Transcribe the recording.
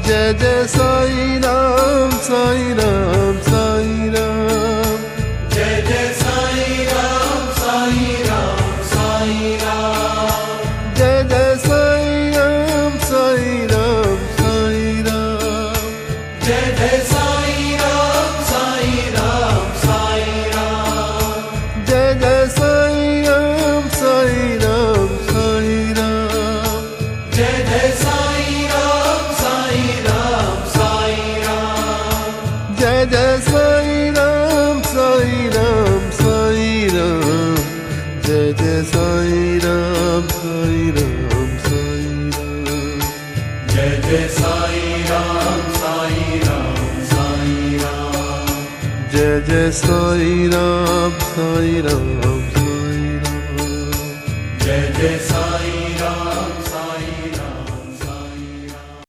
Jai Jai Sai Ram Sai Ram Sai Ram. Jai Jai Sai Ram Sai Ram Sai Ram. Jai Jai Sai Ram Sai Ram Sai Ram. Jai Jai Sai Ram Sai Ram Sai Ram. Jai Jai Sai Ram Sai Ram Sai Ram. Jai Jai Sai Ram Sai Ram Sai Ram. Jai Jai Sai Ram Sai Ram Sai Ram. Jai Jai Sai Ram Sai Ram Sai Ram. Jai Jai Sai Ram Sai Ram Sai Ram. Jai Jai Sai Ram Sai Ram Sai Ram. Jai Jai Sai